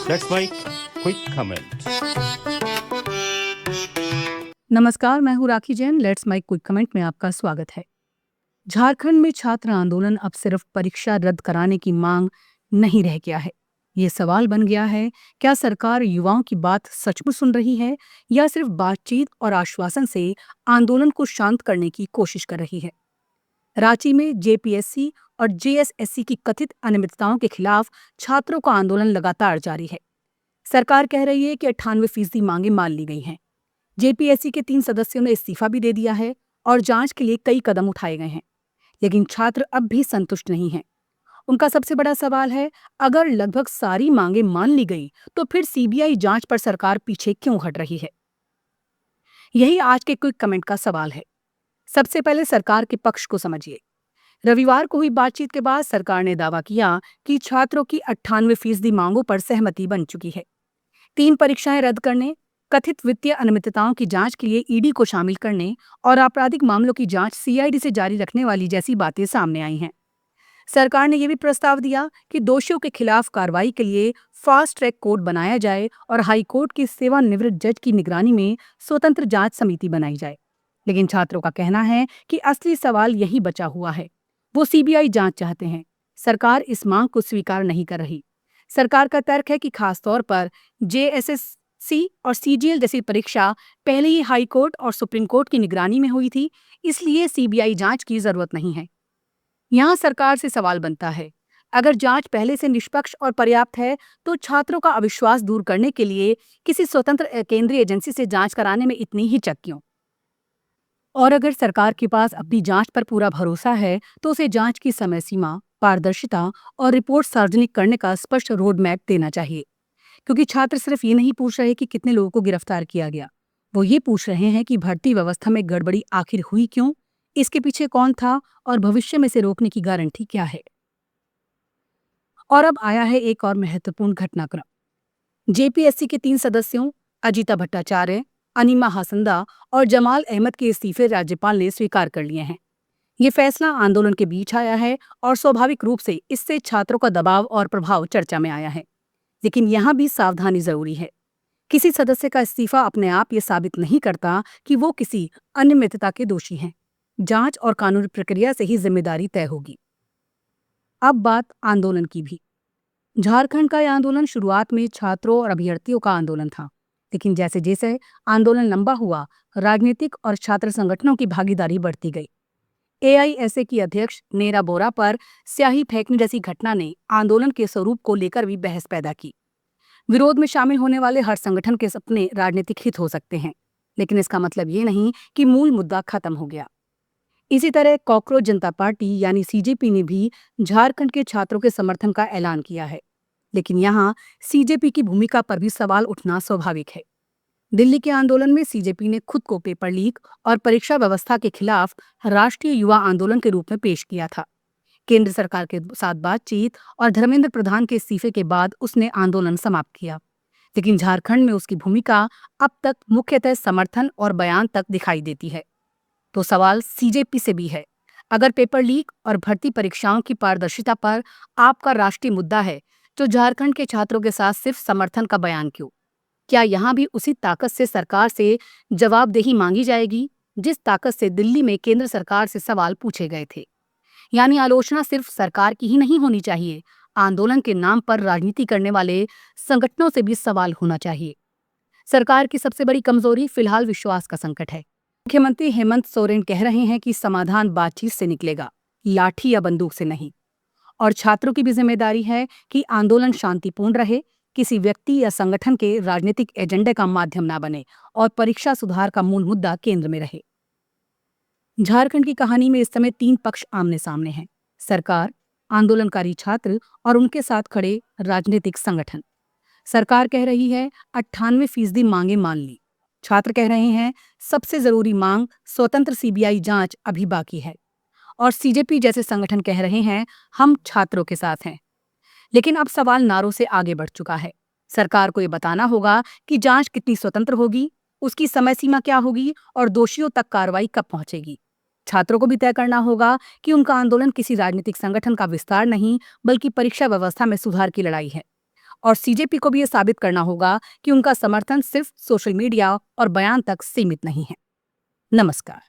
That's my quick comment. नमस्कार, मैं हूँ Rakhi Jain. Let's my quick comment में आपका स्वागत है। झारखंड में छात्र आंदोलन अब सिर्फ परीक्षा रद्द कराने की मांग नहीं रह गया है। ये सवाल बन गया है, क्या सरकार युवाओं की बात सचमुच सुन रही है या सिर्फ बातचीत और आश्वासन से आंदोलन को शांत करने की कोशिश कर रही है। रांची में जेपीएससी और जेएसएससी की कथित अनियमितताओं के खिलाफ छात्रों का आंदोलन लगातार जारी है। सरकार कह रही है कि 98% मांगे मान ली गई हैं। जेपीएससी के 3 सदस्यों ने इस्तीफा भी दे दिया है और जांच के लिए कई कदम उठाए गए हैं, लेकिन छात्र अब भी संतुष्ट नहीं हैं। उनका सबसे बड़ा सवाल है, अगर लगभग सारी मांगे मान ली गई तो फिर सीबीआई जांच पर सरकार पीछे क्यों हट रही है। यही आज के क्विक कमेंट का सवाल है। सबसे पहले सरकार के पक्ष को समझिए। रविवार को हुई बातचीत के बाद सरकार ने दावा किया कि छात्रों की 98% मांगों पर सहमति बन चुकी है। 3 परीक्षाएं रद्द करने, कथित वित्तीय अनियमितताओं की जांच के लिए ईडी को शामिल करने और आपराधिक मामलों की जांच सीआईडी से जारी रखने वाली जैसी बातें सामने आई हैं। सरकार ने यह भी प्रस्ताव दिया कि दोषियों के खिलाफ कार्रवाई के लिए फास्ट ट्रैक कोर्ट बनाया जाए और हाई कोर्ट की सेवानिवृत्त जज की निगरानी में स्वतंत्र जांच समिति बनाई जाए। लेकिन छात्रों का कहना है कि असली सवाल यही बचा हुआ है। वो सीबीआई जांच चाहते हैं। सरकार इस मांग को स्वीकार नहीं कर रही। सरकार का तर्क है कि खासतौर पर जेएसएससी और सीजीएल जैसी परीक्षा पहले ही हाई कोर्ट और सुप्रीम कोर्ट की निगरानी में हुई थी, इसलिए सीबीआई जांच की जरूरत नहीं है। यहाँ सरकार से सवाल बनता है, अगर जांच पहले से निष्पक्ष और पर्याप्त है तो छात्रों का अविश्वास दूर करने के लिए किसी स्वतंत्र केंद्रीय एजेंसी से जांच कराने में इतनी हिचक क्यों? और अगर सरकार के पास अपनी जांच पर पूरा भरोसा है तो उसे जांच की समय सीमा, पारदर्शिता और रिपोर्ट सार्वजनिक करने का स्पष्ट रोड मैप देना चाहिए। क्योंकि छात्र सिर्फ ये नहीं पूछ रहे कि कितने लोगों को गिरफ्तार किया गया, वो ये पूछ रहे हैं कि भर्ती व्यवस्था में गड़बड़ी आखिर हुई क्यों, इसके पीछे कौन था और भविष्य में से रोकने की गारंटी क्या है। और अब आया है एक और महत्वपूर्ण घटनाक्रम। जेपीएससी के 3 सदस्यों अजीता भट्टाचार्य, अनीमा हासंदा और जमाल अहमद के इस्तीफे राज्यपाल ने स्वीकार कर लिए हैं। ये फैसला आंदोलन के बीच आया है और स्वाभाविक रूप से इससे छात्रों का दबाव और प्रभाव चर्चा में आया है। लेकिन यहाँ भी सावधानी जरूरी है। किसी सदस्य का इस्तीफा अपने आप ये साबित नहीं करता कि वो किसी अनियमितता के दोषी हैं। जांच और कानूनी प्रक्रिया से ही जिम्मेदारी तय होगी। अब बात आंदोलन की भी। झारखंड का यह आंदोलन शुरुआत में छात्रों और अभ्यर्थियों का आंदोलन था, लेकिन जैसे जैसे आंदोलन लंबा हुआ, राजनीतिक और छात्र संगठनों की भागीदारी बढ़ती गई। एआईएसए की अध्यक्ष नेरा बोरा पर स्याही फेंकने जैसी घटना ने आंदोलन के स्वरूप को लेकर भी बहस पैदा की। विरोध में शामिल होने वाले हर संगठन के सपने राजनीतिक हित हो सकते हैं, लेकिन इसका मतलब ये नहीं कि मूल मुद्दा खत्म हो गया। इसी तरह कॉकरोच जनता पार्टी यानी सीजेपी ने भी झारखंड के छात्रों के समर्थन का ऐलान किया है, लेकिन यहाँ सीजेपी की भूमिका पर भी सवाल उठना स्वाभाविक है। दिल्ली के आंदोलन में सीजेपी ने खुद को पेपर लीक और परीक्षा व्यवस्था के खिलाफ राष्ट्रीय युवा आंदोलन के रूप में पेश किया था। केंद्र सरकार के साथ बातचीत और धर्मेंद्र प्रधान के इस्तीफे के बाद उसने आंदोलन समाप्त किया, लेकिन झारखंड में उसकी भूमिका अब तक मुख्यतः समर्थन और बयान तक दिखाई देती है। तो सवाल सीजेपी से भी है, अगर पेपर लीक और भर्ती परीक्षाओं की पारदर्शिता पर आपका राष्ट्रीय मुद्दा है तो झारखंड के छात्रों के साथ सिर्फ समर्थन का बयान क्यों? क्या यहाँ भी उसी ताकत से सरकार से जवाबदेही मांगी जाएगी जिस ताकत से दिल्ली में केंद्र सरकार से सवाल पूछे गए थे? यानी आलोचना सिर्फ सरकार की ही नहीं होनी चाहिए, आंदोलन के नाम पर राजनीति करने वाले संगठनों से भी सवाल होना चाहिए। सरकार की सबसे बड़ी कमजोरी फिलहाल विश्वास का संकट है। मुख्यमंत्री हेमंत सोरेन कह रहे हैं कि समाधान बातचीत से निकलेगा, लाठी या बंदूक से नहीं। और छात्रों की भी जिम्मेदारी है कि आंदोलन शांतिपूर्ण रहे, किसी व्यक्ति या संगठन के राजनीतिक एजेंडे का माध्यम न बने और परीक्षा सुधार का मूल मुद्दा केंद्र में रहे। झारखंड की कहानी में इस समय 3 पक्ष आमने सामने हैं: सरकार, आंदोलनकारी छात्र और उनके साथ खड़े राजनीतिक संगठन। सरकार कह रही है 98% मांगे मान ली। छात्र कह रहे हैं सबसे जरूरी मांग स्वतंत्र सीबीआई जांच अभी बाकी है। और सीजेपी जैसे संगठन कह रहे हैं हम छात्रों के साथ हैं। लेकिन अब सवाल नारों से आगे बढ़ चुका है। सरकार को ये बताना होगा कि जांच कितनी स्वतंत्र होगी, उसकी समय सीमा क्या होगी और दोषियों तक कार्रवाई कब पहुंचेगी। छात्रों को भी तय करना होगा कि उनका आंदोलन किसी राजनीतिक संगठन का विस्तार नहीं बल्कि परीक्षा व्यवस्था में सुधार की लड़ाई है। और सीजेपी को भी ये साबित करना होगा कि उनका समर्थन सिर्फ सोशल मीडिया और बयान तक सीमित नहीं है। नमस्कार।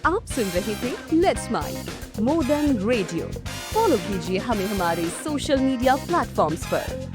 आप सुन रहे थे let's mike more than radio. Follow कीजिए हमें हमारे सोशल मीडिया प्लेटफॉर्म्स पर।